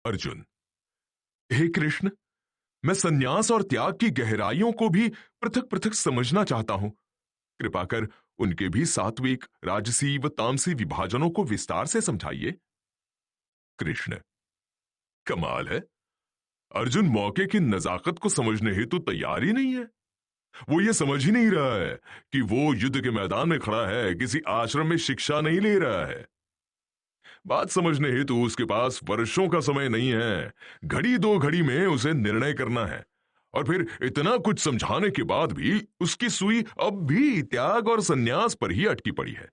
अर्जुन, हे कृष्ण, मैं संन्यास और त्याग की गहराइयों को भी पृथक पृथक समझना चाहता हूं। कृपा कर उनके भी सात्विक, राजसी व तामसी विभाजनों को विस्तार से समझाइए। कृष्ण, कमाल है। अर्जुन मौके की नजाकत को समझने हेतु तैयार ही नहीं है। वो ये समझ ही नहीं रहा है कि वो युद्ध के मैदान में खड़ा है, किसी आश्रम में शिक्षा नहीं ले रहा है। बात समझने हेतु उसके पास वर्षों का समय नहीं है। घड़ी दो घड़ी में उसे निर्णय करना है। और फिर इतना कुछ समझाने के बाद भी उसकी सुई अब भी त्याग और संन्यास पर ही अटकी पड़ी है।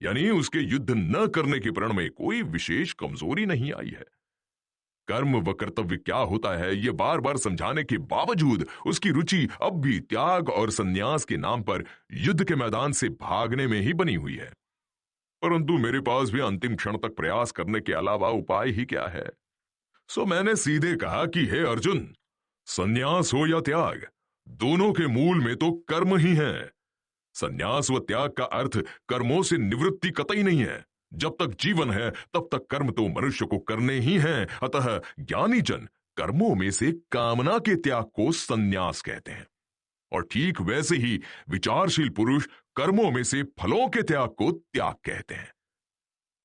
यानी उसके युद्ध न करने के प्रण में कोई विशेष कमजोरी नहीं आई है। कर्म व कर्तव्य क्या होता है यह बार बार समझाने के बावजूद उसकी रुचि अब भी त्याग और संन्यास के नाम पर युद्ध के मैदान से भागने में ही बनी हुई है। परंतु मेरे पास भी अंतिम क्षण तक प्रयास करने के अलावा उपाय ही क्या है। सो मैंने सीधे कहा कि हे अर्जुन, संन्यास हो या त्याग, दोनों के मूल में तो कर्म ही है। संन्यास व त्याग का अर्थ कर्मों से निवृत्ति कतई नहीं है। जब तक जीवन है तब तक कर्म तो मनुष्य को करने ही हैं। अतः ज्ञानी जन कर्मों में से कामना के त्याग को संन्यास कहते हैं, और ठीक वैसे ही विचारशील पुरुष कर्मों में से फलों के त्याग को त्याग कहते हैं।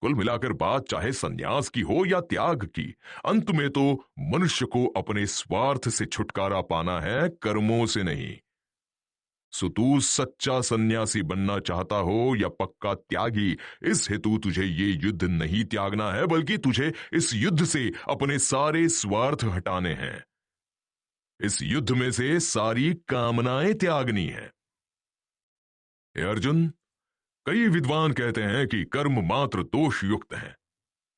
कुल मिलाकर बात चाहे संन्यास की हो या त्याग की, अंत में तो मनुष्य को अपने स्वार्थ से छुटकारा पाना है, कर्मों से नहीं। सो तू सच्चा सन्यासी बनना चाहता हो या पक्का त्यागी, इस हेतु तुझे ये युद्ध नहीं त्यागना है, बल्कि तुझे इस युद्ध से अपने सारे स्वार्थ हटाने हैं। इस युद्ध में से सारी कामनाएं त्यागनी है। हे अर्जुन, कई विद्वान कहते हैं कि कर्म मात्र दोष युक्त हैं,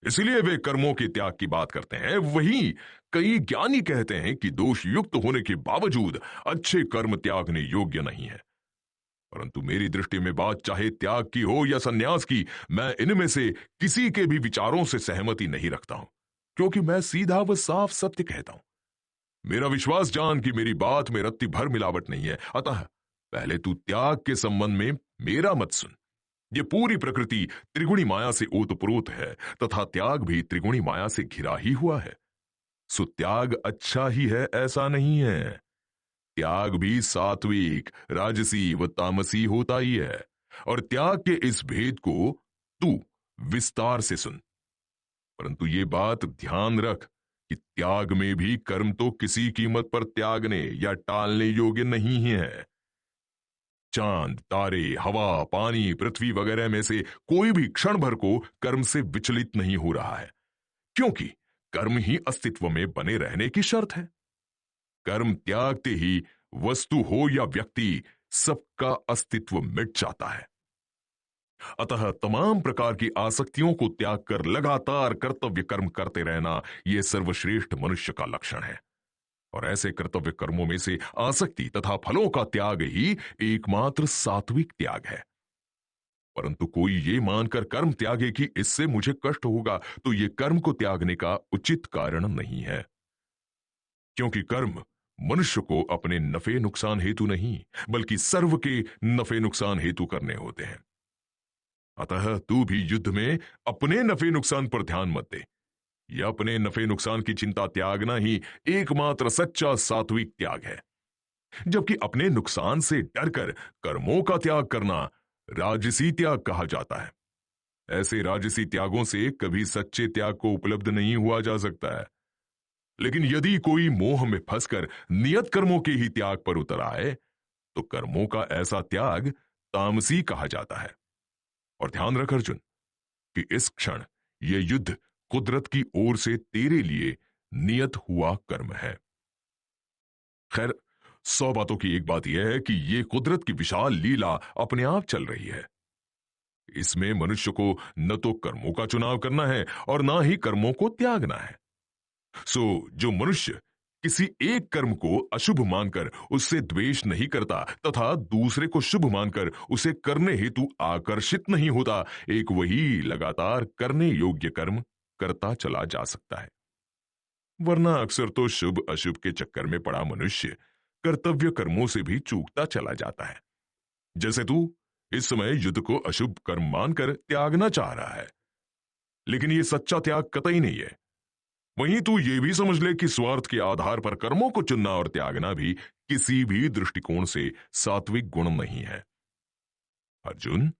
इसलिए वे कर्मों के त्याग की बात करते हैं। वहीं कई ज्ञानी कहते हैं कि दोष युक्त होने के बावजूद अच्छे कर्म त्यागने योग्य नहीं है। परंतु मेरी दृष्टि में बात चाहे त्याग की हो या संन्यास की, मैं इनमें से किसी के भी विचारों से सहमति नहीं रखता हूं, क्योंकि मैं सीधा व साफ सत्य कहता हूं। मेरा विश्वास जान कि मेरी बात में रत्ती भर मिलावट नहीं है। अतः पहले तू त्याग के संबंध में मेरा मत सुन। ये पूरी प्रकृति त्रिगुणी माया से ओतप्रोत है, तथा त्याग भी त्रिगुणी माया से घिरा ही हुआ है। सो त्याग अच्छा ही है ऐसा नहीं है। त्याग भी सात्विक, राजसी व तामसी होता ही है। और त्याग के इस भेद को तू विस्तार से सुन। परंतु ये बात ध्यान रख कि त्याग में भी कर्म तो किसी कीमत पर त्यागने या टालने योग्य नहीं ही है। चांद, तारे, हवा, पानी, पृथ्वी वगैरह में से कोई भी क्षण भर को कर्म से विचलित नहीं हो रहा है, क्योंकि कर्म ही अस्तित्व में बने रहने की शर्त है। कर्म त्यागते ही वस्तु हो या व्यक्ति, सबका अस्तित्व मिट जाता है। अतः तमाम प्रकार की आसक्तियों को त्याग कर लगातार कर्तव्य कर्म करते रहना, यह सर्वश्रेष्ठ मनुष्य का लक्षण है। और ऐसे कर्तव्य कर्मों में से आसक्ति तथा फलों का त्याग ही एकमात्र सात्विक त्याग है। परंतु कोई ये मानकर कर्म त्यागे कि इससे मुझे कष्ट होगा, तो ये कर्म को त्यागने का उचित कारण नहीं है। क्योंकि कर्म मनुष्य को अपने नफे नुकसान हेतु नहीं, बल्कि सर्व के नफे नुकसान हेतु करने होते हैं। अतः तू भी युद्ध में अपने नफे नुकसान पर ध्यान मत दे। यह अपने नफे नुकसान की चिंता त्यागना ही एकमात्र सच्चा सात्विक त्याग है। जबकि अपने नुकसान से डरकर कर्मों का त्याग करना राजसी त्याग कहा जाता है। ऐसे राजसी त्यागों से कभी सच्चे त्याग को उपलब्ध नहीं हुआ जा सकता है। लेकिन यदि कोई मोह में फंसकर नियत कर्मों के ही त्याग पर उतर आए, तो कर्मों का ऐसा त्याग तामसी कहा जाता है। और ध्यान रख अर्जुन कि इस क्षण यह युद्ध कुदरत की ओर से तेरे लिए नियत हुआ कर्म है। खैर, 100 बातों की एक बात यह है कि यह कुदरत की विशाल लीला अपने आप चल रही है। इसमें मनुष्य को न तो कर्मों का चुनाव करना है और ना ही कर्मों को त्यागना है। सो जो मनुष्य किसी एक कर्म को अशुभ मानकर उससे द्वेष नहीं करता तथा दूसरे को शुभ मानकर उसे करने हेतु आकर्षित नहीं होता, एक वही लगातार करने योग्य कर्म करता चला जा सकता है। वरना अक्सर तो शुभ अशुभ के चक्कर में पड़ा मनुष्य कर्तव्य कर्मों से भी चूकता चला जाता है। जैसे तू इस समय युद्ध को अशुभ कर्म मानकर त्यागना चाह रहा है, लेकिन यह सच्चा त्याग कतई नहीं है। वहीं तू ये भी समझ ले कि स्वार्थ के आधार पर कर्मों को चुनना और त्यागना भी किसी भी दृष्टिकोण से सात्विक गुण नहीं है। अर्जुन,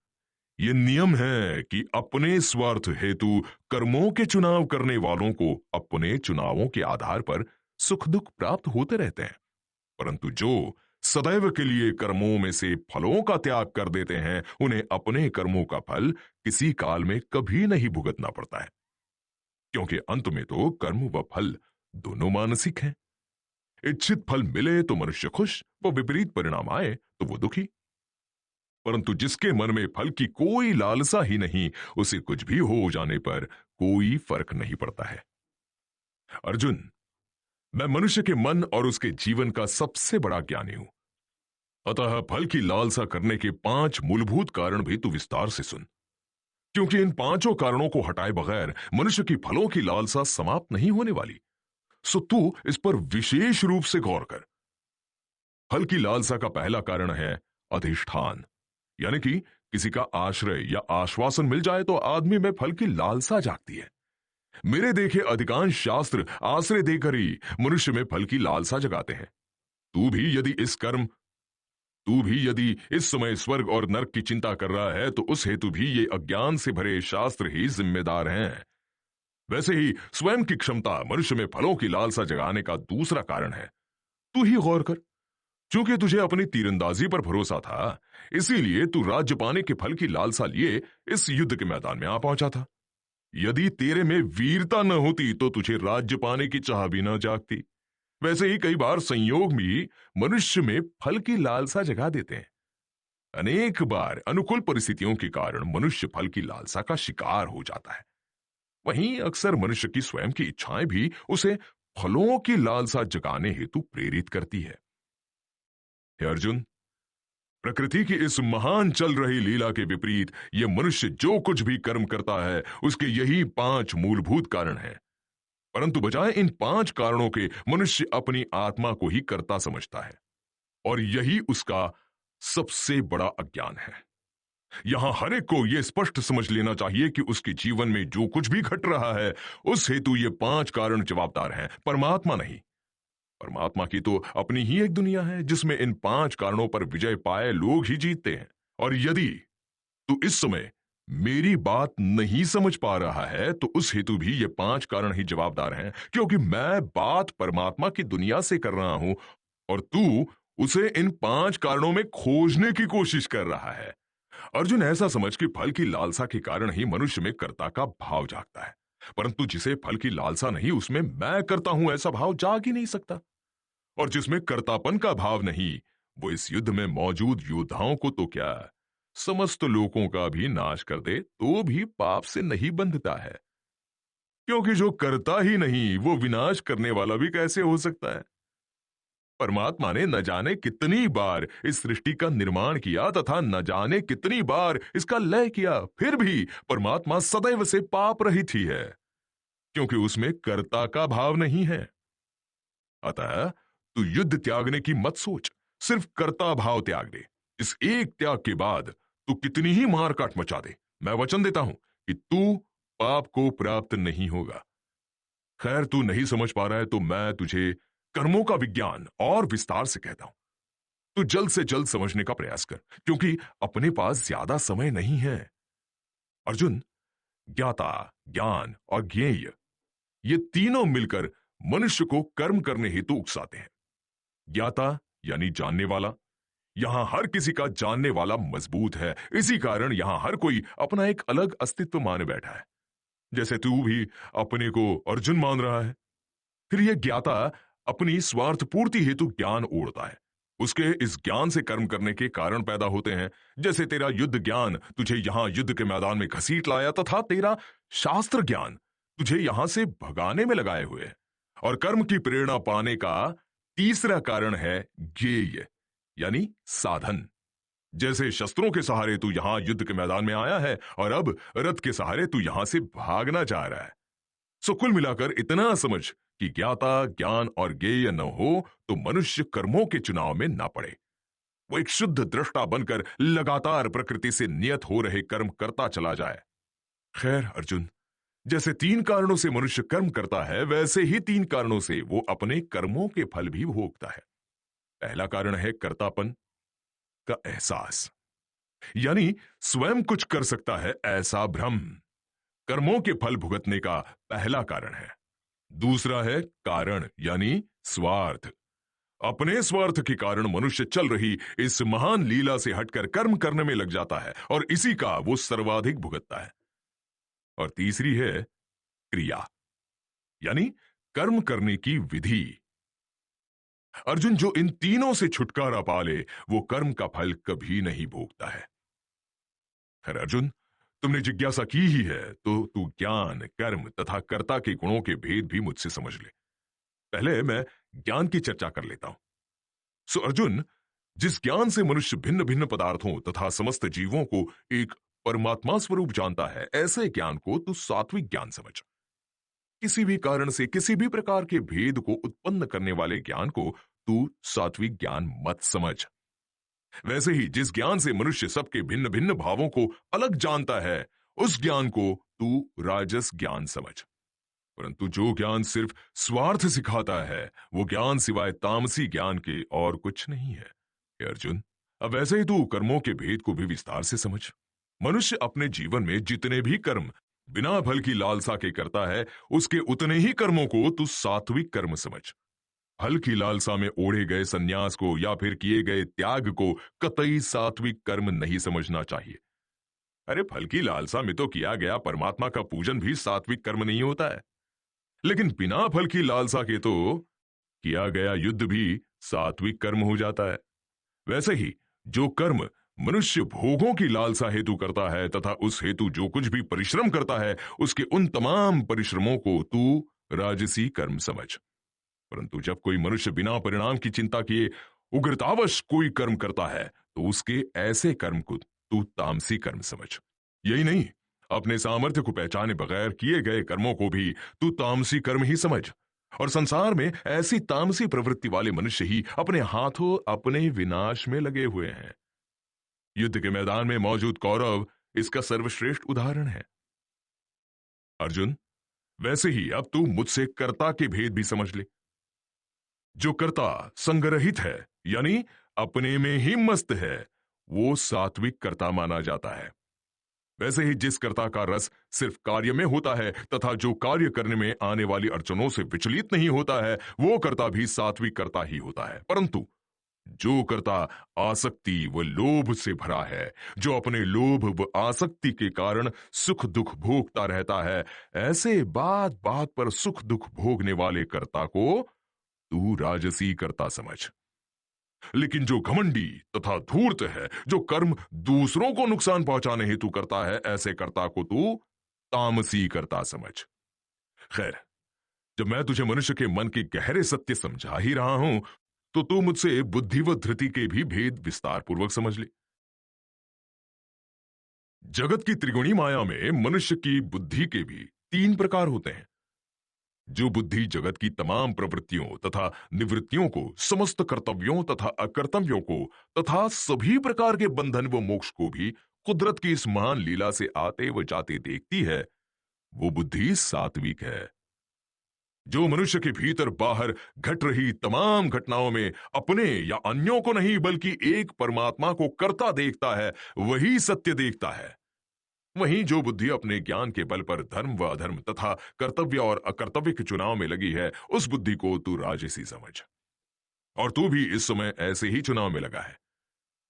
ये नियम है कि अपने स्वार्थ हेतु कर्मों के चुनाव करने वालों को अपने चुनावों के आधार पर सुख दुख प्राप्त होते रहते हैं, परंतु जो सदैव के लिए कर्मों में से फलों का त्याग कर देते हैं, उन्हें अपने कर्मों का फल किसी काल में कभी नहीं भुगतना पड़ता है, क्योंकि अंत में तो कर्म व फल दोनों मानसिक हैं। इच्छित फल मिले तो मनुष्य खुश, व विपरीत परिणाम आए तो वो दुखी। परंतु जिसके मन में फल की कोई लालसा ही नहीं, उसे कुछ भी हो जाने पर कोई फर्क नहीं पड़ता है। अर्जुन, मैं मनुष्य के मन और उसके जीवन का सबसे बड़ा ज्ञानी हूं, अतः फल की लालसा करने के 5 मूलभूत कारण भी तू विस्तार से सुन, क्योंकि इन पांचों कारणों को हटाए बगैर मनुष्य की फलों की लालसा समाप्त नहीं होने वाली। सो तू इस पर विशेष रूप से गौर कर। फल की लालसा का पहला कारण है अधिष्ठान, यानी कि किसी का आश्रय या आश्वासन मिल जाए तो आदमी में फल की लालसा जागती है। मेरे देखे अधिकांश शास्त्र आश्रय देकर ही मनुष्य में फल की लालसा जगाते हैं। तू भी यदि इस समय स्वर्ग और नरक की चिंता कर रहा है तो उस हेतु भी ये अज्ञान से भरे शास्त्र ही जिम्मेदार हैं। वैसे ही स्वयं की क्षमता मनुष्य में फलों की लालसा जगाने का दूसरा कारण है। तू ही गौर कर, क्योंकि तुझे अपनी तीरंदाजी पर भरोसा था, इसीलिए तू राज्य पाने के फल की लालसा लिए इस युद्ध के मैदान में आ पहुंचा था। यदि तेरे में वीरता न होती तो तुझे राज्य पाने की चाह भी न जागती। वैसे ही कई बार संयोग भी मनुष्य में फल की लालसा जगा देते हैं। अनेक बार अनुकूल परिस्थितियों के कारण मनुष्य फल की लालसा का शिकार हो जाता है। वहीं अक्सर मनुष्य की स्वयं की इच्छाएं भी उसे फलों की लालसा जगाने हेतु प्रेरित करती है। हे अर्जुन, प्रकृति की इस महान चल रही लीला के विपरीत यह मनुष्य जो कुछ भी कर्म करता है उसके यही 5 मूलभूत कारण हैं। परंतु बजाय इन 5 कारणों के मनुष्य अपनी आत्मा को ही कर्ता समझता है, और यही उसका सबसे बड़ा अज्ञान है। यहां हर एक को यह स्पष्ट समझ लेना चाहिए कि उसके जीवन में जो कुछ भी घट रहा है उस हेतु ये 5 कारण जवाबदार हैं, परमात्मा नहीं। परमात्मा की तो अपनी ही एक दुनिया है जिसमें इन 5 कारणों पर विजय पाए लोग ही जीतते हैं। और यदि तू इस समय मेरी बात नहीं समझ पा रहा है तो उस हेतु भी ये 5 कारण ही जवाबदार हैं, क्योंकि मैं बात परमात्मा की दुनिया से कर रहा हूं और तू उसे इन 5 कारणों में खोजने की कोशिश कर रहा है। अर्जुन, ऐसा समझ कि फल की लालसा के कारण ही मनुष्य में कर्ता का भाव जागता है, परंतु जिसे फल की लालसा नहीं उसमें मैं करता हूं ऐसा भाव जाग ही नहीं सकता। और जिसमें कर्तापन का भाव नहीं, वो इस युद्ध में मौजूद योद्धाओं को तो क्या, समस्त लोगों का भी नाश कर दे तो भी पाप से नहीं बंधता है, क्योंकि जो करता ही नहीं वो विनाश करने वाला भी कैसे हो सकता है। परमात्मा ने न जाने कितनी बार इस सृष्टि का निर्माण किया तथा न जाने कितनी बार इसका लय किया, फिर भी परमात्मा सदैव से पाप रहित ही है, क्योंकि उसमें कर्ता का भाव नहीं है। अतः तू युद्ध त्यागने की मत सोच, सिर्फ कर्ता भाव त्याग दे। इस एक त्याग के बाद तू कितनी ही मारकाट मचा दे, मैं वचन देता हूं कि तू पाप को प्राप्त नहीं होगा। खैर, तू नहीं समझ पा रहा है तो मैं तुझे कर्मों का विज्ञान और विस्तार से कहता हूं। तू जल्द से जल्द समझने का प्रयास कर, क्योंकि अपने पास ज्यादा समय नहीं है। अर्जुन, ज्ञाता, ज्ञान और ज्ञेय ये तीनों मिलकर मनुष्य को कर्म करने हेतु उकसाते हैं। ज्ञाता यानी जानने वाला, यहां हर किसी का जानने वाला मजबूत है, इसी कारण यहां हर कोई अपना एक अलग अस्तित्व माने बैठा है, जैसे तू भी अपने को अर्जुन मान रहा है। फिर यह ज्ञाता अपनी स्वार्थ पूर्ति हेतु ज्ञान ओढ़ता है, उसके इस ज्ञान से कर्म करने के कारण पैदा होते हैं, जैसे तेरा युद्ध ज्ञान तुझे यहां युद्ध के मैदान में घसीट लाया तथा तेरा शास्त्र ज्ञान तुझे यहां से भगाने में लगाए हुए है। और कर्म की प्रेरणा पाने का तीसरा कारण है ज्ञेय यानी साधन। जैसे शस्त्रों के सहारे तू यहां युद्ध के मैदान में आया है और अब रथ के सहारे तू यहां से भागना चाह रहा है। सो कुल मिलाकर इतना समझ कि ज्ञाता, ज्ञान और ज्ञेय न हो तो मनुष्य कर्मों के चुनाव में ना पड़े। वो एक शुद्ध दृष्टा बनकर लगातार प्रकृति से नियत हो रहे कर्म करता चला जाए। खैर अर्जुन, जैसे 3 कारणों से मनुष्य कर्म करता है, वैसे ही 3 कारणों से वो अपने कर्मों के फल भी भोगता है। पहला कारण है कर्तापन का एहसास, यानी स्वयं कुछ कर सकता है ऐसा भ्रम, कर्मों के फल भुगतने का पहला कारण है। दूसरा है कारण यानी स्वार्थ। अपने स्वार्थ के कारण मनुष्य चल रही इस महान लीला से हटकर कर्म करने में लग जाता है और इसी का वो सर्वाधिक भुगतता है। और तीसरी है क्रिया, यानी कर्म करने की विधि। अर्जुन, जो इन तीनों से छुटकारा पा ले वो कर्म का फल कभी नहीं भोगता है। खैर अर्जुन, तुमने जिज्ञासा की ही है तो तू ज्ञान, कर्म तथा कर्ता के गुणों के भेद भी मुझसे समझ ले। पहले मैं ज्ञान की चर्चा कर लेता हूं। सो अर्जुन, जिस ज्ञान से मनुष्य भिन्न भिन्न पदार्थों तथा समस्त जीवों को एक परमात्मा स्वरूप जानता है, ऐसे ज्ञान को तू सात्विक ज्ञान समझ। किसी भी कारण से किसी भी प्रकार के भेद को उत्पन्न करने वाले ज्ञान को तू सात्विक ज्ञान मत समझ। वैसे ही जिस ज्ञान से मनुष्य सबके भिन्न भिन्न भावों को अलग जानता है, उस ज्ञान को तू राजस ज्ञान समझ। परंतु जो ज्ञान सिर्फ स्वार्थ सिखाता है, वो ज्ञान सिवाय तामसी ज्ञान के और कुछ नहीं है। हे अर्जुन, अब ऐसे ही तू कर्मों के भेद को भी विस्तार से समझ। मनुष्य अपने जीवन में जितने भी कर्म बिना फल की लालसा के करता है, उसके उतने ही कर्मों को तू सात्विक कर्म समझ। फल की लालसा में ओढ़े गए संन्यास को या फिर किए गए त्याग को कतई सात्विक कर्म नहीं समझना चाहिए। अरे, फल की लालसा में तो किया गया परमात्मा का पूजन भी सात्विक कर्म नहीं होता है, लेकिन बिना फल की लालसा के तो किया गया युद्ध भी सात्विक कर्म हो जाता है। वैसे ही जो कर्म मनुष्य भोगों की लालसा हेतु करता है तथा उस हेतु जो कुछ भी परिश्रम करता है, उसके उन तमाम परिश्रमों को तू राजसी कर्म समझ। परंतु जब कोई मनुष्य बिना परिणाम की चिंता किए उग्रतावश कोई कर्म करता है, तो उसके ऐसे कर्म को तू तामसी कर्म समझ। यही नहीं, अपने सामर्थ्य को पहचाने बगैर किए गए कर्मों को भी तू तामसी कर्म ही समझ। और संसार में ऐसी तामसी प्रवृत्ति वाले मनुष्य ही अपने हाथों अपने विनाश में लगे हुए हैं। युद्ध के मैदान में मौजूद कौरव इसका सर्वश्रेष्ठ उदाहरण है। अर्जुन, वैसे ही अब तू मुझसे कर्ता के भेद भी समझ ले। जो कर्ता संगरहित है, यानी अपने में ही मस्त है, वो सात्विक कर्ता माना जाता है। वैसे ही जिस कर्ता का रस सिर्फ कार्य में होता है तथा जो कार्य करने में आने वाली अड़चनों से विचलित नहीं होता है, वो कर्ता भी सात्विक कर्ता ही होता है। परंतु जो कर्ता आसक्ति व लोभ से भरा है, जो अपने लोभ व आसक्ति के कारण सुख दुख भोगता रहता है, ऐसे बात बात पर सुख दुख भोगने वाले कर्ता को तू राजसी कर्ता समझ। लेकिन जो घमंडी तथा धूर्त है, जो कर्म दूसरों को नुकसान पहुंचाने हेतु करता है, ऐसे कर्ता को तू तामसी कर्ता समझ। खैर, जब मैं तुझे मनुष्य के मन के गहरे सत्य समझा ही रहा हूं, तो तू मुझसे बुद्धि व धृति के भी भेद विस्तार पूर्वक समझ ले। जगत की त्रिगुणी माया में मनुष्य की बुद्धि के भी 3 प्रकार होते हैं। जो बुद्धि जगत की तमाम प्रवृत्तियों तथा निवृत्तियों को, समस्त कर्तव्यों तथा अकर्तव्यों को तथा सभी प्रकार के बंधन व मोक्ष को भी कुदरत की इस महान लीला से आते व जाते देखती है, वो बुद्धि सात्विक है। जो मनुष्य के भीतर बाहर घट रही तमाम घटनाओं में अपने या अन्यों को नहीं बल्कि एक परमात्मा को कर्ता देखता है, वही सत्य देखता है। वहीं जो बुद्धि अपने ज्ञान के बल पर धर्म व अधर्म तथा कर्तव्य और अकर्तव्य के चुनाव में लगी है, उस बुद्धि को तू राजसी समझ। और तू भी इस समय ऐसे ही चुनाव में लगा है।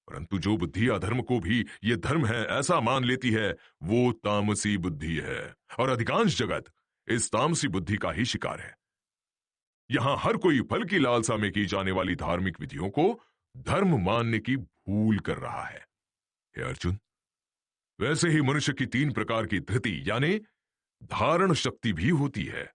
परंतु जो बुद्धि अधर्म को भी ये धर्म है ऐसा मान लेती है, वो तामसी बुद्धि है। और अधिकांश जगत इस तामसी बुद्धि का ही शिकार है। यहां हर कोई फल की लालसा में की जाने वाली धार्मिक विधियों को धर्म मानने की भूल कर रहा है। हे अर्जुन, वैसे ही मनुष्य की 3 प्रकार की धृति यानी धारण शक्ति भी होती है।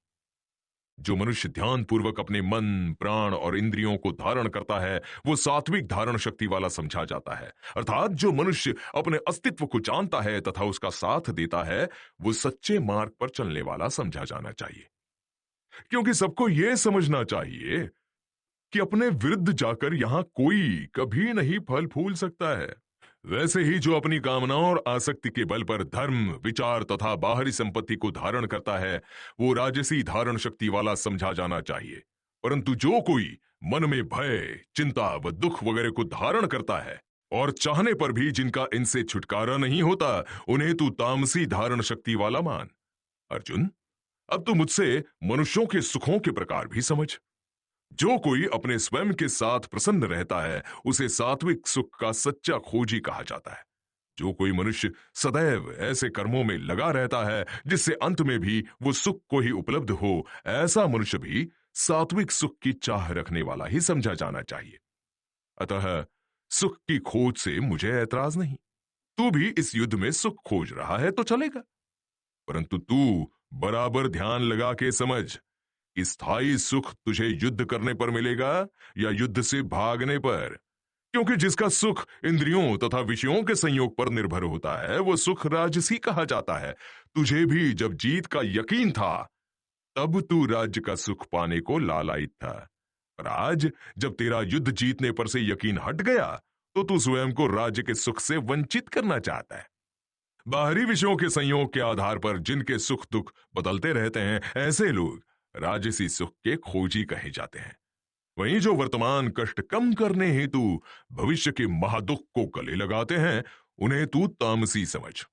जो मनुष्य ध्यान पूर्वक अपने मन, प्राण और इंद्रियों को धारण करता है, वो सात्विक धारण शक्ति वाला समझा जाता है। अर्थात जो मनुष्य अपने अस्तित्व को जानता है तथा उसका साथ देता है, वो सच्चे मार्ग पर चलने वाला समझा जाना चाहिए। क्योंकि सबको यह समझना चाहिए कि अपने विरुद्ध जाकर यहां कोई कभी नहीं फल फूल सकता है। वैसे ही जो अपनी कामनाओं और आसक्ति के बल पर धर्म, विचार तथा बाहरी संपत्ति को धारण करता है, वो राजसी धारण शक्ति वाला समझा जाना चाहिए। परंतु जो कोई मन में भय, चिंता व दुख वगैरह को धारण करता है और चाहने पर भी जिनका इनसे छुटकारा नहीं होता, उन्हें तू तामसी धारण शक्ति वाला मान। अर्जुन, अब तू मुझसे मनुष्यों के सुखों के प्रकार भी समझ। जो कोई अपने स्वयं के साथ प्रसन्न रहता है, उसे सात्विक सुख का सच्चा खोजी कहा जाता है। जो कोई मनुष्य सदैव ऐसे कर्मों में लगा रहता है जिससे अंत में भी वो सुख को ही उपलब्ध हो, ऐसा मनुष्य भी सात्विक सुख की चाह रखने वाला ही समझा जाना चाहिए। अतः सुख की खोज से मुझे ऐतराज नहीं। तू भी इस युद्ध में सुख खोज रहा है तो चलेगा, परंतु तू बराबर ध्यान लगा के समझ कि स्थायी सुख तुझे युद्ध करने पर मिलेगा या युद्ध से भागने पर। क्योंकि जिसका सुख इंद्रियों तथा विषयों के संयोग पर निर्भर होता है, वो सुख राजसी कहा जाता है। तुझे भी जब जीत का यकीन था, तब तू राज्य का सुख पाने को लालायित था। पर आज जब तेरा युद्ध जीतने पर से यकीन हट गया, तो तू स्वयं को राज्य के सुख से वंचित करना चाहता है। बाहरी विषयों के संयोग के आधार पर जिनके सुख दुख बदलते रहते हैं, ऐसे लोग राजसी सुख के खोजी कहे जाते हैं। वहीं जो वर्तमान कष्ट कम करने हेतु भविष्य के महादुख को गले लगाते हैं, उन्हें तू तामसी समझ।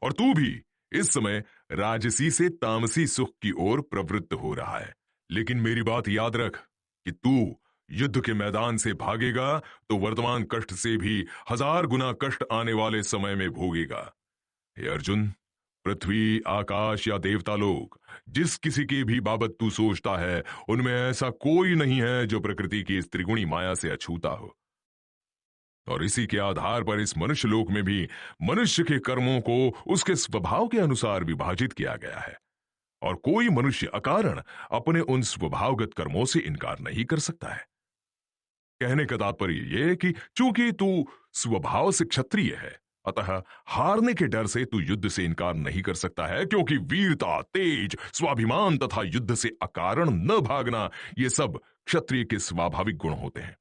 और तू भी इस समय राजसी से तामसी सुख की ओर प्रवृत्त हो रहा है। लेकिन मेरी बात याद रख कि तू युद्ध के मैदान से भागेगा तो वर्तमान कष्ट से भी 1000 गुना कष्ट आने वाले समय में भोगेगा। हे अर्जुन, पृथ्वी, आकाश या देवता लोग, जिस किसी की भी बाबत तू सोचता है, उनमें ऐसा कोई नहीं है जो प्रकृति की इस त्रिगुणी माया से अछूता हो। और इसी के आधार पर इस मनुष्य लोक में भी मनुष्य के कर्मों को उसके स्वभाव के अनुसार विभाजित किया गया है। और कोई मनुष्य अकारण अपने उन स्वभावगत कर्मों से इनकार नहीं कर सकता है। कहने का तात्पर्य यह कि चूंकि तू स्वभाव से क्षत्रिय है, अतः हारने के डर से तू युद्ध से इनकार नहीं कर सकता है, क्योंकि वीरता, तेज, स्वाभिमान तथा युद्ध से अकारण न भागना, ये सब क्षत्रिय के स्वाभाविक गुण होते हैं।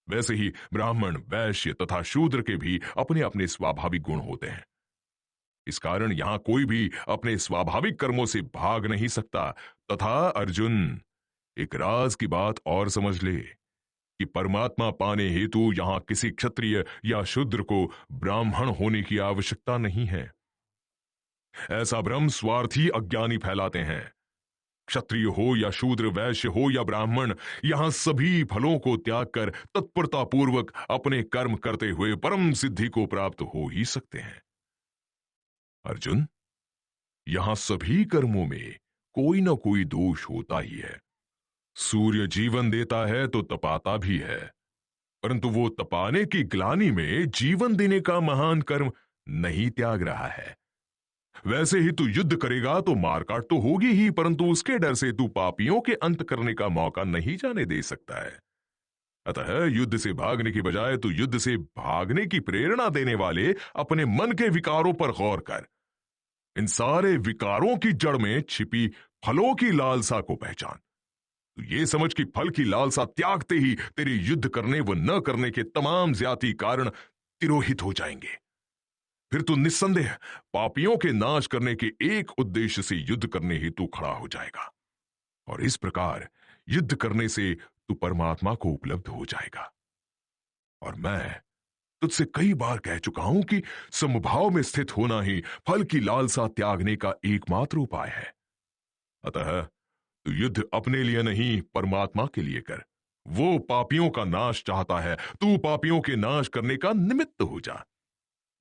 वैसे ही ब्राह्मण, वैश्य तथा शूद्र के भी अपने अपने स्वाभाविक गुण होते हैं। इस कारण यहां कोई भी अपने स्वाभाविक कर्मों से भाग नहीं सकता। तथा अर्जुन, एक राज की बात और समझ ले कि परमात्मा पाने हेतु यहां किसी क्षत्रिय या शूद्र को ब्राह्मण होने की आवश्यकता नहीं है। ऐसा भ्रम स्वार्थी अज्ञानी फैलाते हैं। क्षत्रिय हो या शूद्र, वैश्य हो या ब्राह्मण, यहां सभी फलों को त्याग कर तत्परतापूर्वक अपने कर्म करते हुए परम सिद्धि को प्राप्त हो ही सकते हैं। अर्जुन, यहां सभी कर्मों में कोई ना कोई दोष होता ही है। सूर्य जीवन देता है तो तपाता भी है, परंतु वो तपाने की ग्लानि में जीवन देने का महान कर्म नहीं त्याग रहा है। वैसे ही तू युद्ध करेगा तो मारकाट तो होगी ही, परंतु उसके डर से तू पापियों के अंत करने का मौका नहीं जाने दे सकता है। अतः युद्ध से भागने की बजाय तू युद्ध से भागने की प्रेरणा देने वाले अपने मन के विकारों पर गौर कर। इन सारे विकारों की जड़ में छिपी फलों की लालसा को पहचान। तो ये समझ कि फल की लालसा त्यागते ही तेरे युद्ध करने व न करने के तमाम ज्याति कारण तिरोहित हो जाएंगे। फिर तू निस्संदेह पापियों के नाश करने के एक उद्देश्य से युद्ध करने हेतु खड़ा हो जाएगा। और इस प्रकार युद्ध करने से तू परमात्मा को उपलब्ध हो जाएगा। और मैं तुझसे कई बार कह चुका हूं कि समभाव में स्थित होना ही फल की लालसा त्यागने का एकमात्र उपाय है। अतः तू युद्ध अपने लिए नहीं, परमात्मा के लिए कर। वो पापियों का नाश चाहता है, तू पापियों के नाश करने का निमित्त हो जा।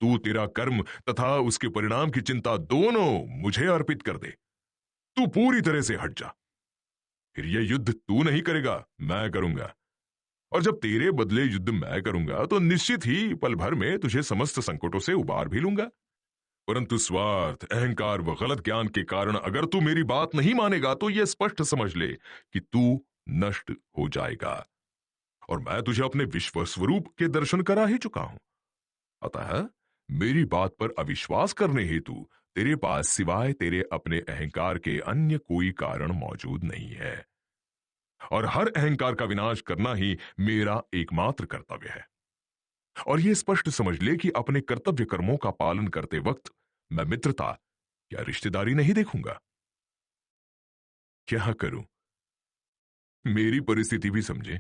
तू तेरा कर्म तथा उसके परिणाम की चिंता दोनों मुझे अर्पित कर दे। तू पूरी तरह से हट जा। फिर यह युद्ध तू नहीं करेगा, मैं करूंगा। और जब तेरे बदले युद्ध मैं करूंगा तो निश्चित ही पल भर में तुझे समस्त संकटों से उबार भी लूंगा। परंतु स्वार्थ, अहंकार व गलत ज्ञान के कारण अगर तू मेरी बात नहीं मानेगा तो यह स्पष्ट समझ ले कि तू नष्ट हो जाएगा। और मैं तुझे अपने विश्व स्वरूप के दर्शन करा ही चुका हूं। अतः मेरी बात पर अविश्वास करने हेतु तेरे पास सिवाय तेरे अपने अहंकार के अन्य कोई कारण मौजूद नहीं है। और हर अहंकार का विनाश करना ही मेरा एकमात्र कर्तव्य है। और ये स्पष्ट समझ ले कि अपने कर्तव्य कर्मों का पालन करते वक्त मैं मित्रता या रिश्तेदारी नहीं देखूंगा। क्या करूं? मेरी परिस्थिति भी समझे।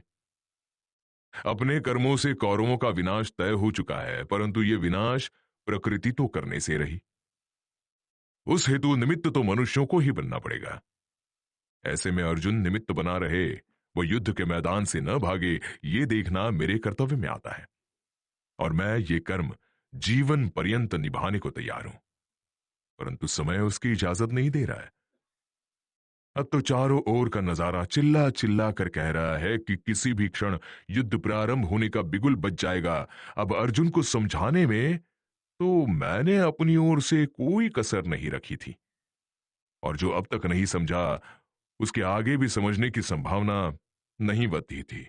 अपने कर्मों से कौरवों का विनाश तय हो चुका है, परंतु ये विनाश प्रकृति तो करने से रही। उस हेतु निमित्त तो मनुष्यों को ही बनना पड़ेगा। ऐसे में अर्जुन निमित्त बना रहे, वो युद्ध के मैदान से न भागे, ये देखना मेरे कर्तव्य में आता है और मैं ये कर्म जीवन पर्यंत निभाने को तैयार हूं। परंतु समय उसकी इजाजत नहीं दे रहा है। अब तो चारों ओर का नजारा चिल्ला चिल्ला कर कह रहा है कि किसी भी क्षण युद्ध प्रारंभ होने का बिगुल बज जाएगा। अब अर्जुन को समझाने में तो मैंने अपनी ओर से कोई कसर नहीं रखी थी, और जो अब तक नहीं समझा उसके आगे भी समझने की संभावना नहीं बनती थी।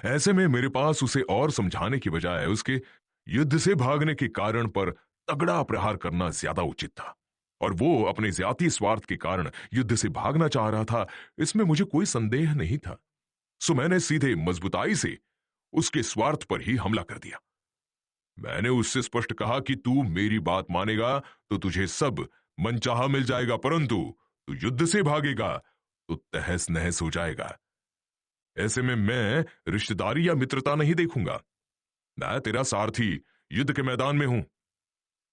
ऐसे में मेरे पास उसे और समझाने की बजाय उसके युद्ध से भागने के कारण पर तगड़ा प्रहार करना ज्यादा उचित था, और वो अपने ज्यादा स्वार्थ के कारण युद्ध से भागना चाह रहा था, इसमें मुझे कोई संदेह नहीं था। सो मैंने सीधे मजबूताई से उसके स्वार्थ पर ही हमला कर दिया। मैंने उससे स्पष्ट कहा कि तू मेरी बात मानेगा तो तुझे सब मनचाहा मिल जाएगा, परंतु तू युद्ध से भागेगा तो तहस नहस हो जाएगा। ऐसे में मैं रिश्तेदारी या मित्रता नहीं देखूंगा। मैं तेरा सारथी युद्ध के मैदान में हूं।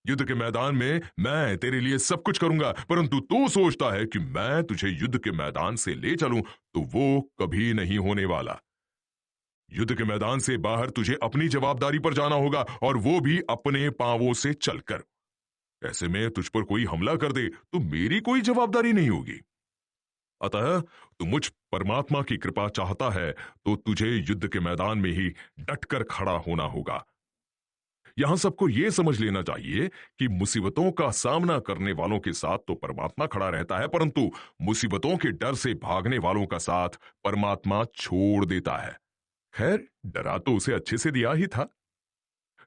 युद्ध के मैदान में मैं तेरे लिए सब कुछ करूंगा, परंतु तू सोचता है कि मैं तुझे युद्ध के मैदान से ले चलूं, तो वो कभी नहीं होने वाला। युद्ध के मैदान से बाहर तुझे अपनी जवाबदारी पर जाना होगा, और वो भी अपने पांवों से चलकर। ऐसे में तुझ पर कोई हमला कर दे तो मेरी कोई जवाबदारी नहीं होगी। अतः तू मुझ परमात्मा की कृपा चाहता है तो तुझे युद्ध के मैदान में ही डटकर खड़ा होना होगा। यहां सबको यह समझ लेना चाहिए कि मुसीबतों का सामना करने वालों के साथ तो परमात्मा खड़ा रहता है, परंतु मुसीबतों के डर से भागने वालों का साथ परमात्मा छोड़ देता है। खैर, डरा तो उसे अच्छे से दिया ही था।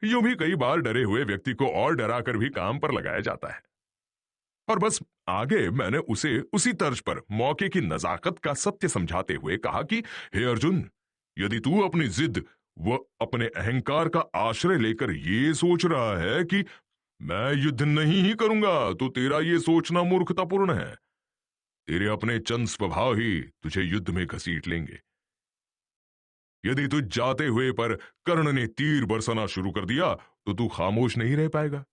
यूं भी कई बार डरे हुए व्यक्ति को और डराकर भी काम पर लगाया जाता है। और बस आगे मैंने उसे उसी तर्ज पर मौके की नजाकत का सत्य समझाते हुए कहा कि हे अर्जुन, यदि तू अपनी जिद व अपने अहंकार का आश्रय लेकर ये सोच रहा है कि मैं युद्ध नहीं ही करूंगा, तो तेरा ये सोचना मूर्खतापूर्ण है। तेरे अपने चंद स्वभाव ही तुझे युद्ध में घसीट लेंगे। यदि तू जाते हुए पर कर्ण ने तीर बरसाना शुरू कर दिया तो तू खामोश नहीं रह पाएगा।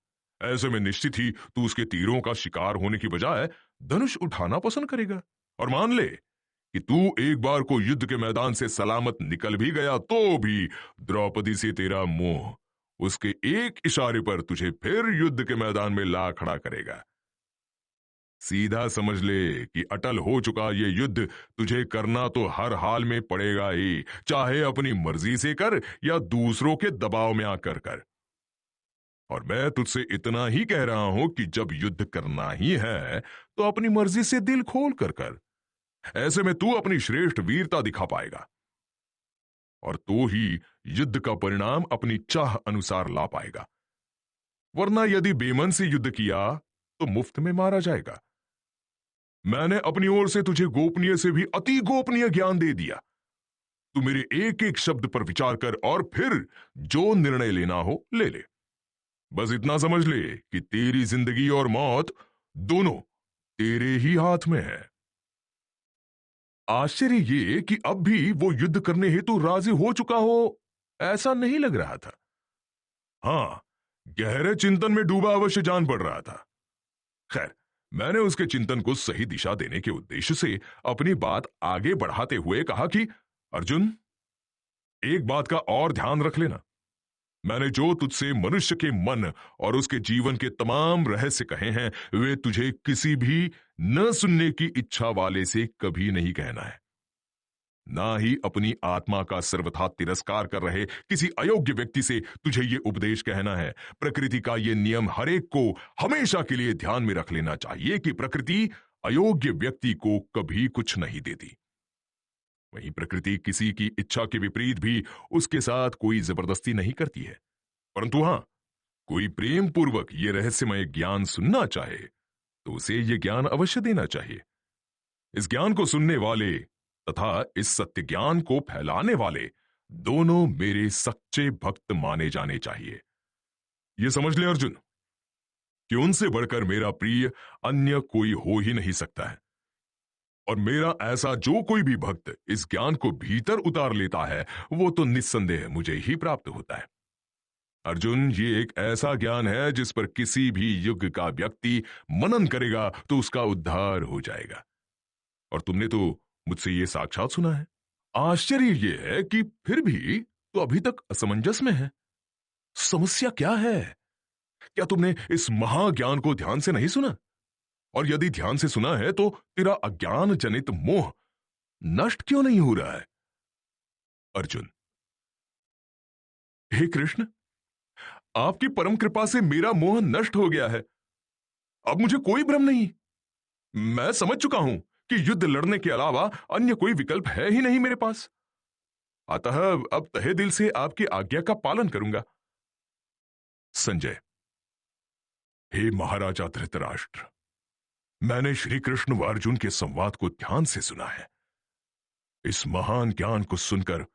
ऐसे में निश्चित ही तू उसके तीरों का शिकार होने की बजाय धनुष उठाना पसंद करेगा। और मान ले कि तू एक बार को युद्ध के मैदान से सलामत निकल भी गया तो भी द्रौपदी से तेरा मोह उसके एक इशारे पर तुझे फिर युद्ध के मैदान में ला खड़ा करेगा। सीधा समझ ले कि अटल हो चुका ये युद्ध तुझे करना तो हर हाल में पड़ेगा ही, चाहे अपनी मर्जी से कर या दूसरों के दबाव में आकर कर। और मैं तुझसे इतना ही कह रहा हूं कि जब युद्ध करना ही है तो अपनी मर्जी से दिल खोल कर कर। ऐसे में तू अपनी श्रेष्ठ वीरता दिखा पाएगा, और तो ही युद्ध का परिणाम अपनी चाह अनुसार ला पाएगा। वरना यदि बेमन से युद्ध किया तो मुफ्त में मारा जाएगा। मैंने अपनी ओर से तुझे गोपनीय से भी अति गोपनीय ज्ञान दे दिया। तू मेरे एक एक शब्द पर विचार कर और फिर जो निर्णय लेना हो ले ले। बस इतना समझ ले कि तेरी जिंदगी और मौत दोनों तेरे ही हाथ में है। आश्चर्य ये कि अब भी वो युद्ध करने हेतु राजी हो चुका हो, ऐसा नहीं लग रहा था। हां, गहरे चिंतन में डूबा अवश्य जान पड़ रहा था। खैर, मैंने उसके चिंतन को सही दिशा देने के उद्देश्य से अपनी बात आगे बढ़ाते हुए कहा कि अर्जुन, एक बात का और ध्यान रख लेना। मैंने जो तुझसे मनुष्य के मन और उसके जीवन के तमाम रहस्य कहे हैं, वे तुझे किसी भी न सुनने की इच्छा वाले से कभी नहीं कहना है। ना ही अपनी आत्मा का सर्वथा तिरस्कार कर रहे किसी अयोग्य व्यक्ति से तुझे ये उपदेश कहना है। प्रकृति का ये नियम हरेक को हमेशा के लिए ध्यान में रख लेना चाहिए कि प्रकृति अयोग्य व्यक्ति को कभी कुछ नहीं देती। वहीं प्रकृति किसी की इच्छा के विपरीत भी उसके साथ कोई जबरदस्ती नहीं करती है। परंतु हां, कोई प्रेम पूर्वक ये रहस्यमय ज्ञान सुनना चाहे तो उसे ये ज्ञान अवश्य देना चाहिए। इस ज्ञान को सुनने वाले तथा इस सत्य ज्ञान को फैलाने वाले दोनों मेरे सच्चे भक्त माने जाने चाहिए। ये समझ ले अर्जुन कि उनसे बढ़कर मेरा प्रिय अन्य कोई हो ही नहीं सकता है। और मेरा ऐसा जो कोई भी भक्त इस ज्ञान को भीतर उतार लेता है, वो तो निस्संदेह मुझे ही प्राप्त होता है। अर्जुन, ये एक ऐसा ज्ञान है जिस पर किसी भी युग का व्यक्ति मनन करेगा तो उसका उद्धार हो जाएगा। और तुमने तो मुझसे ये साक्षात सुना है। आश्चर्य ये है कि फिर भी तो अभी तक असमंजस में है। समस्या क्या है? क्या तुमने इस महाज्ञान को ध्यान से नहीं सुना? और यदि ध्यान से सुना है तो तेरा अज्ञान जनित मोह नष्ट क्यों नहीं हो रहा है? अर्जुन, हे कृष्ण, आपकी परम कृपा से मेरा मोह नष्ट हो गया है। अब मुझे कोई भ्रम नहीं। मैं समझ चुका हूं कि युद्ध लड़ने के अलावा अन्य कोई विकल्प है ही नहीं मेरे पास। अतः अब तहे दिल से आपकी आज्ञा का पालन करूंगा। संजय, हे महाराजा धृतराष्ट्र, मैंने श्री कृष्ण व अर्जुन के संवाद को ध्यान से सुना है। इस महान ज्ञान को सुनकर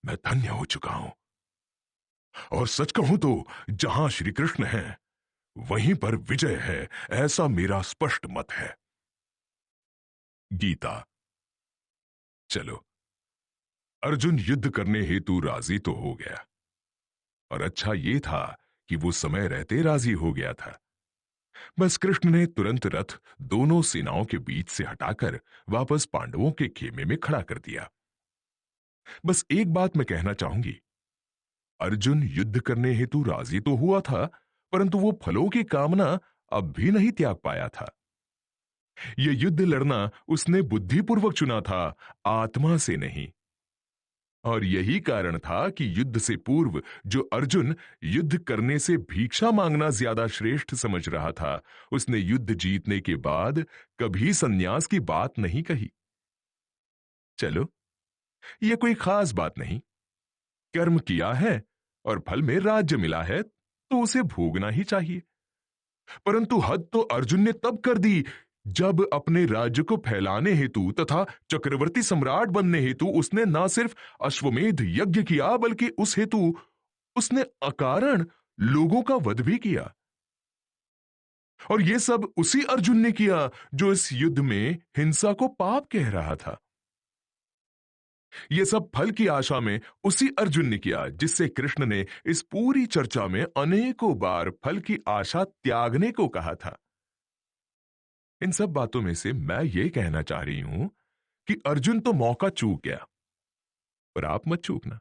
मैं धन्य हो चुका हूं। और सच कहूं तो जहां श्री कृष्ण हैं, वहीं पर विजय है, ऐसा मेरा स्पष्ट मत है। गीता। चलो, अर्जुन युद्ध करने हेतु राजी तो हो गया, और अच्छा ये था कि वो समय रहते राजी हो गया था। बस कृष्ण ने तुरंत रथ दोनों सेनाओं के बीच से हटाकर वापस पांडवों के खेमे में खड़ा कर दिया। बस एक बात मैं कहना चाहूंगी, अर्जुन युद्ध करने हेतु राजी तो हुआ था, परंतु वो फलों की कामना अब भी नहीं त्याग पाया था। यह युद्ध लड़ना उसने बुद्धिपूर्वक चुना था, आत्मा से नहीं। और यही कारण था कि युद्ध से पूर्व जो अर्जुन युद्ध करने से भिक्षा मांगना ज्यादा श्रेष्ठ समझ रहा था, उसने युद्ध जीतने के बाद कभी संन्यास की बात नहीं कही। चलो, यह कोई खास बात नहीं। कर्म किया है और फल में राज्य मिला है तो उसे भोगना ही चाहिए। परंतु हद तो अर्जुन ने तब कर दी जब अपने राज्य को फैलाने हेतु तथा चक्रवर्ती सम्राट बनने हेतु उसने न सिर्फ अश्वमेध यज्ञ किया, बल्कि उस हेतु उसने अकारण लोगों का वध भी किया। और यह सब उसी अर्जुन ने किया जो इस युद्ध में हिंसा को पाप कह रहा था। यह सब फल की आशा में उसी अर्जुन ने किया जिससे कृष्ण ने इस पूरी चर्चा में अनेकों बार फल की आशा त्यागने को कहा था। इन सब बातों में से मैं ये कहना चाह रही हूं कि अर्जुन तो मौका चूक गया, पर आप मत चूकना।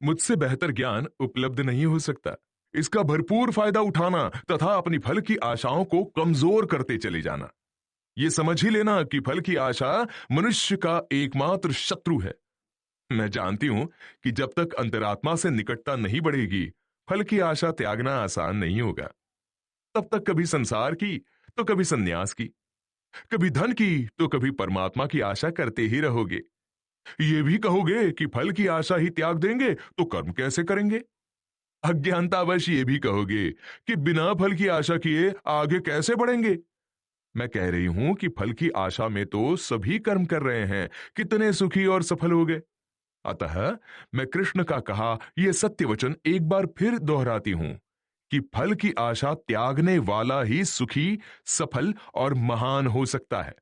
मुझसे बेहतर ज्ञान उपलब्ध नहीं हो सकता। इसका भरपूर फायदा उठाना तथा अपनी फल की आशाओं को कमजोर करते चले जाना। यह समझ ही लेना कि फल की आशा मनुष्य का एकमात्र शत्रु है। मैं जानती हूं कि जब तक अंतरात्मा से निकटता नहीं बढ़ेगी, फल की आशा त्यागना आसान नहीं होगा। तब तक कभी संसार की तो कभी संन्यास की, कभी धन की तो कभी परमात्मा की आशा करते ही रहोगे। ये भी कहोगे कि फल की आशा ही त्याग देंगे तो कर्म कैसे करेंगे। अज्ञानतावश ये भी कहोगे कि बिना फल की आशा किए आगे कैसे बढ़ेंगे। मैं कह रही हूं कि फल की आशा में तो सभी कर्म कर रहे हैं, कितने सुखी और सफल हो गए। अतः मैं कृष्ण का कहा यह सत्य वचन एक बार फिर दोहराती हूं कि फल की आशा त्यागने वाला ही सुखी, सफल और महान हो सकता है।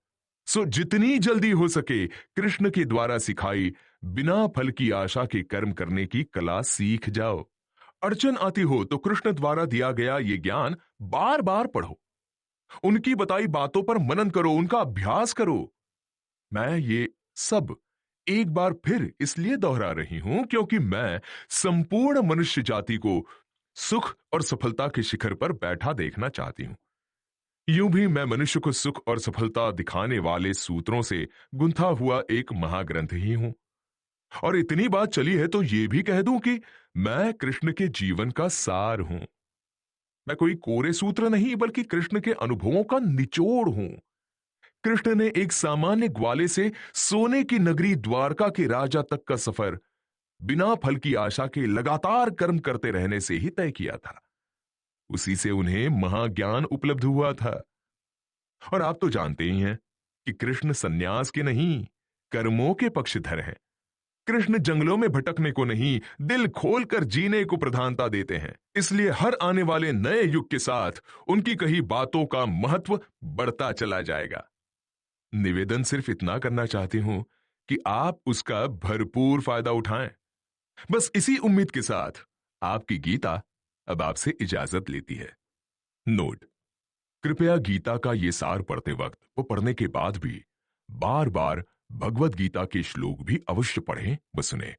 सो जितनी जल्दी हो सके कृष्ण के द्वारा सिखाई बिना फल की आशा के कर्म करने की कला सीख जाओ। अड़चन आती हो तो कृष्ण द्वारा दिया गया ये ज्ञान बार बार पढ़ो, उनकी बताई बातों पर मनन करो, उनका अभ्यास करो। मैं ये सब एक बार फिर इसलिए दोहरा रही हूं क्योंकि मैं संपूर्ण मनुष्य जाति को सुख और सफलता के शिखर पर बैठा देखना चाहती हूं। यूं भी मैं मनुष्य को सुख और सफलता दिखाने वाले सूत्रों से गुंथा हुआ एक महाग्रंथ ही हूं। और इतनी बात चली है तो यह भी कह दूं कि मैं कृष्ण के जीवन का सार हूं। मैं कोई कोरे सूत्र नहीं, बल्कि कृष्ण के अनुभवों का निचोड़ हूं। कृष्ण ने एक सामान्य ग्वाले से सोने की नगरी द्वारका के राजा तक का सफर बिना फल की आशा के लगातार कर्म करते रहने से ही तय किया था। उसी से उन्हें महाज्ञान उपलब्ध हुआ था। और आप तो जानते ही हैं कि कृष्ण सन्यास के नहीं, कर्मों के पक्षधर हैं। कृष्ण जंगलों में भटकने को नहीं, दिल खोलकर जीने को प्रधानता देते हैं। इसलिए हर आने वाले नए युग के साथ उनकी कही बातों का महत्व बढ़ता चला जाएगा। निवेदन सिर्फ इतना करना चाहती हूं कि आप उसका भरपूर फायदा उठाएं। बस इसी उम्मीद के साथ आपकी गीता अब आपसे इजाजत लेती है। नोट: कृपया गीता का ये सार पढ़ते वक्त वो पढ़ने के बाद भी बार बार भगवत गीता के श्लोक भी अवश्य पढ़ें व सुने।